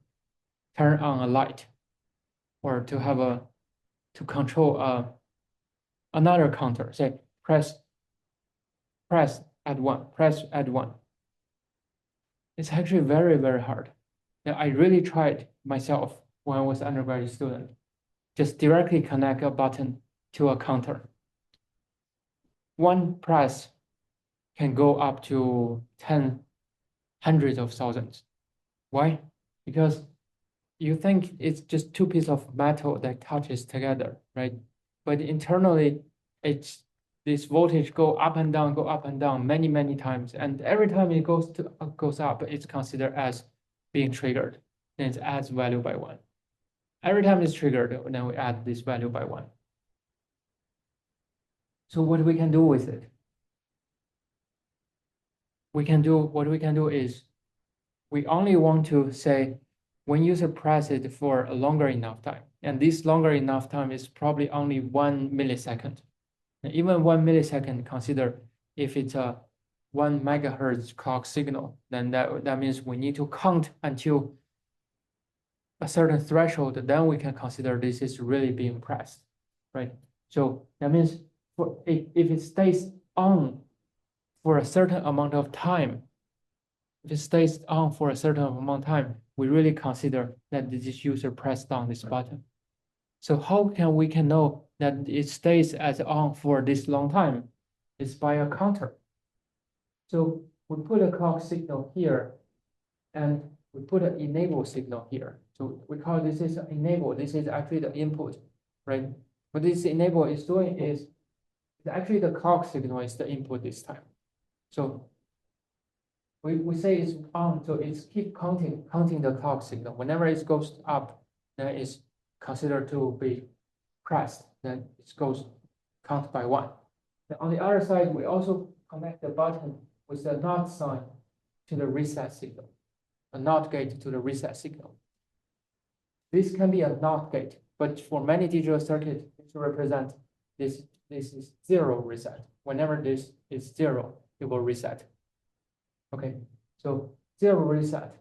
turn on a light, or to have to control another counter, say press add one. It's actually very, very hard. And I really tried myself when I was an undergraduate student, just directly connect a button to a counter. One press can go up to hundreds of thousands. Why? Because you think it's just two pieces of metal that touches together, right? But internally, it's this voltage go up and down many, many times. And every time it goes up, it's considered as being triggered. Then it adds value by 1. Every time it's triggered, then we add this value by 1. So what we can do with it? What we can do is we only want to say when user press it for a longer enough time. And this longer enough time is probably only 1 millisecond. And even 1 millisecond, consider if it's a 1 megahertz clock signal, then that means we need to count until a certain threshold, then we can consider this is really being pressed, right? So that means if it stays on for a certain amount of time, we really consider that this user pressed down this button. So how we can know that it stays as on for this long time? It's by a counter. So we put a clock signal here, and we put an enable signal here. So we call this is enable. This is actually the input, right? What this enable is doing is actually the clock signal is the input this time. So we say it's on, so it's keep counting the clock signal. Whenever it goes up, then it's considered to be pressed. Then it goes count by 1. On the other side, we also connect the button with the NOT sign to the reset signal, a NOT gate to the reset signal. This can be a NOT gate, but for many digital circuits, to represent this is zero reset. Whenever this is zero, it will reset. Okay, so zero reset.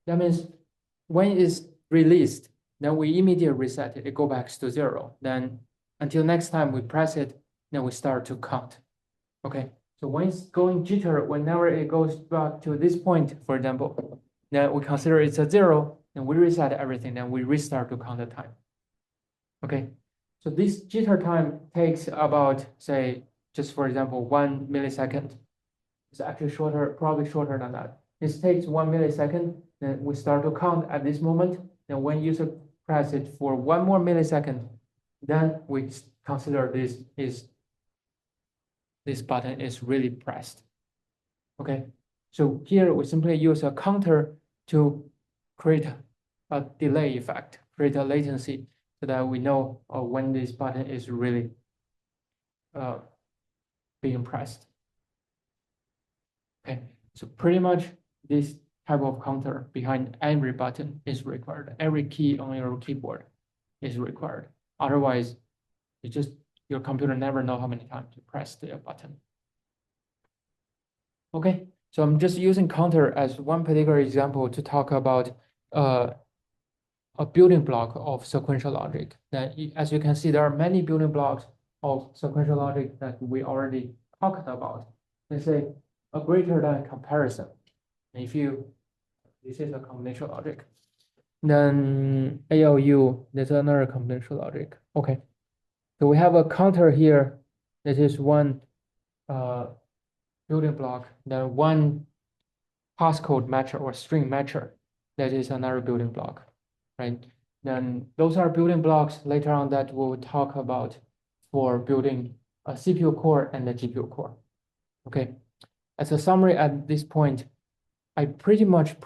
That means when it's released, then we immediately reset it. It goes back to zero. Then until next time we press it, then we start to count. Okay, so when it's going jitter, whenever it goes back to this point, for example, then we consider it's a zero, and we reset everything, then we restart to count the time. Okay, so this jitter time takes about, say, just for example, 1 millisecond. It's actually shorter, probably shorter than that. This takes 1 millisecond, then we start to count at this moment. Then when user press it for 1 more millisecond, then we consider this button is really pressed. Okay, so here we simply use a counter to create a delay effect, create a latency, so that we know when this button is really being pressed. Okay, so pretty much this type of counter behind every button is required. Every key on your keyboard is required. Otherwise, your computer never know how many times to press the button. Okay, so I'm just using counter as one particular example to talk about a building block of sequential logic. That, as you can see, there are many building blocks of sequential logic that we already talked about. Let's say a greater than comparison. If this is a combinational logic, then ALU, there's another combinational logic. Okay, so we have a counter here. This is one building block. Then one passcode matcher or string matcher. That is another building block, right? Then those are building blocks later on that we'll talk about for building a CPU core and a GPU core. Okay, as a summary at this point, I pretty much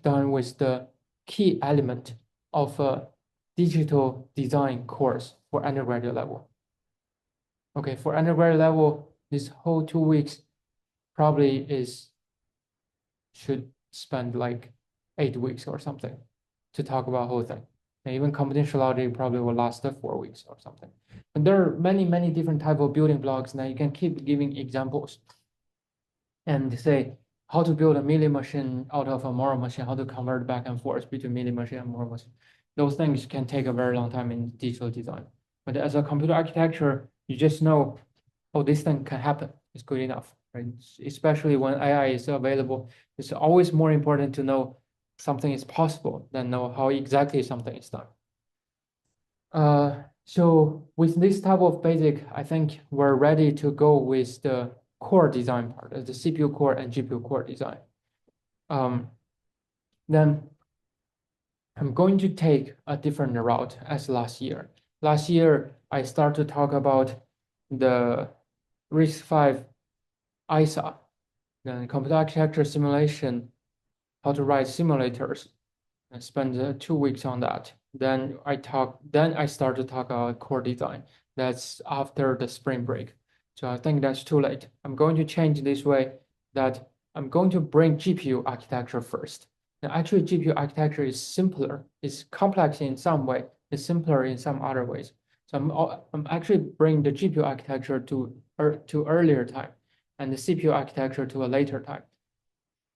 done with the key element of a digital design course for undergraduate level. Okay, for undergraduate level, this whole 2 weeks probably should spend like 8 weeks or something to talk about whole thing. And even computational logic probably will last 4 weeks or something. And there are many different type of building blocks. Now you can keep giving examples and say how to build a Mealy machine out of a Moore machine, how to convert back and forth between Mealy machine and Moore machine. Those things can take a very long time in digital design. But as a computer architecture, you just know, oh, this thing can happen. It's good enough, right? Especially when AI is available, it's always more important to know something is possible than know how exactly something is done. So with this type of basic, I think we're ready to go with the core design part, the CPU core and GPU core design. Then I'm going to take a different route as last year. Last year, I started to talk about the RISC-V ISA, then computer architecture simulation, how to write simulators, and spend 2 weeks on that. Then I started to talk about core design. That's after the spring break. So I think that's too late. I'm going to change this way that I'm going to bring GPU architecture first. Now, actually, GPU architecture is simpler. It's complex in some way. It's simpler in some other ways. So I'm actually bringing the GPU architecture to earlier time and the CPU architecture to a later time.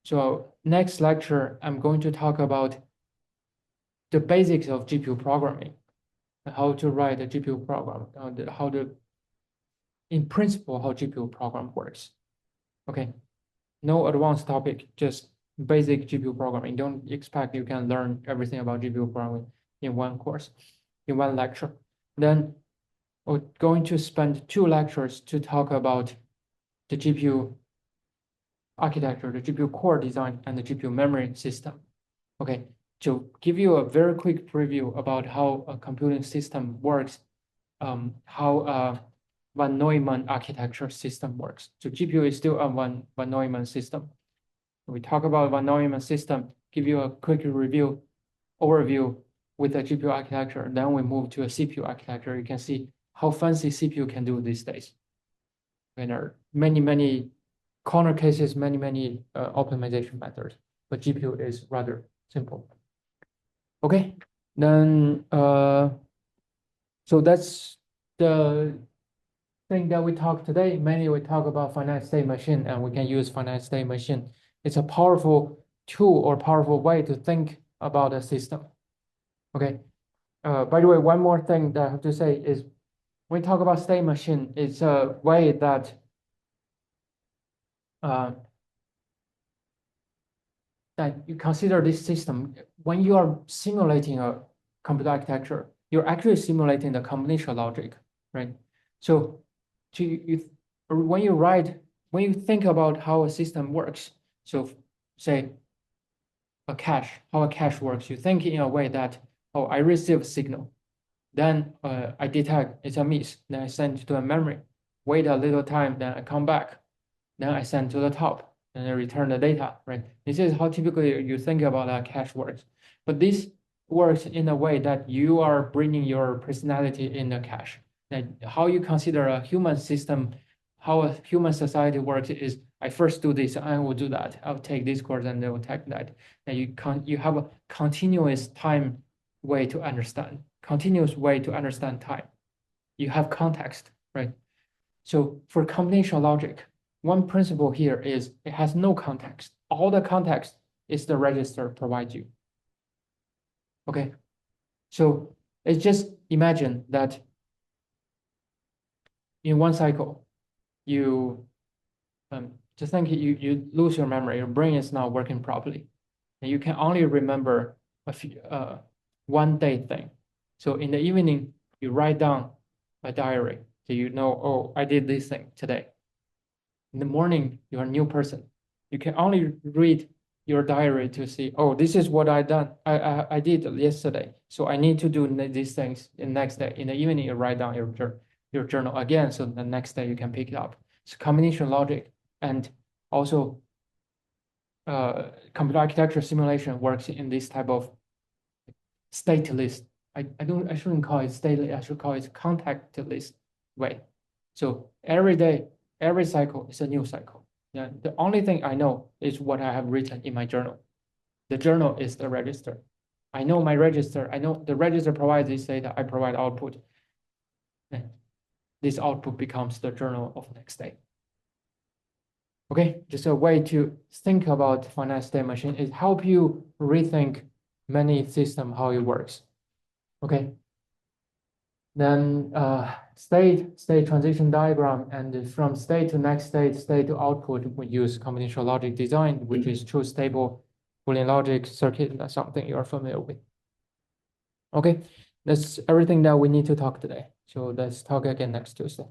So next lecture, I'm going to talk about the basics of GPU programming, how to write a GPU program, in principle, how GPU program works. Okay, no advanced topic, just basic GPU programming. Don't expect you can learn everything about GPU programming in one course, in one lecture. Then we're going to spend 2 lectures to talk about the GPU architecture, the GPU core design, and the GPU memory system. Okay, to give you a very quick preview about how a computing system works, how a von Neumann architecture system works. So GPU is still a von Neumann system. We talk about von Neumann system, give you a quick overview with the GPU architecture. Then we move to a CPU architecture. You can see how fancy CPU can do these days. And there are many corner cases, many optimization methods, but GPU is rather simple. Okay, then so that's the thing that we talk today. Mainly we talk about finite state machine, and we can use finite state machine. It's a powerful tool or powerful way to think about a system. Okay. By the way, one more thing that I have to say is when we talk about state machine, it's a way that that you consider this system when you are simulating a computer architecture, you're actually simulating the combinational logic, right? So when you think about how a system works, so say how a cache works, you think in a way that, oh, I receive a signal, then I detect it's a miss, then I send it to a memory, wait a little time, then I come back, then I send to the top, and I return the data, right? This is how typically you think about a cache works. But this works in a way that you are bringing your personality in the cache. And how you consider a human system, how a human society works is, I first do this, I will do that. I'll take this course and I will take that. And you have a continuous time way to understand, continuous way to understand time. You have context, right? So for combinational logic, one principle here is it has no context. All the context is the register provides you. Okay, so let's just imagine that in one cycle, you just think you lose your memory, your brain is not working properly, and you can only remember a few one day thing. So in the evening, you write down a diary, so you know, oh, I did this thing today. In the morning, you're a new person. You can only read your diary to see, oh, this is what I did yesterday. So I need to do these things in the next day. In the evening, you write down your journal again. So the next day you can pick it up. So combination logic and also computer architecture simulation works in this type of stateless. I shouldn't call it stateless. I should call it contactless way. So every day, every cycle is a new cycle. Yeah, the only thing I know is what I have written in my journal. The journal is the register. I know my register. I know the register provides this data. I provide output. And this output becomes the journal of next day. Okay, just a way to think about finite state machine is help you rethink many system how it works. Okay. Then state transition diagram, and from state to next state, state to output, we use combinational logic design, which is true stable Boolean logic circuit. That's something you're familiar with. Okay, that's everything that we need to talk today. So let's talk again next Tuesday.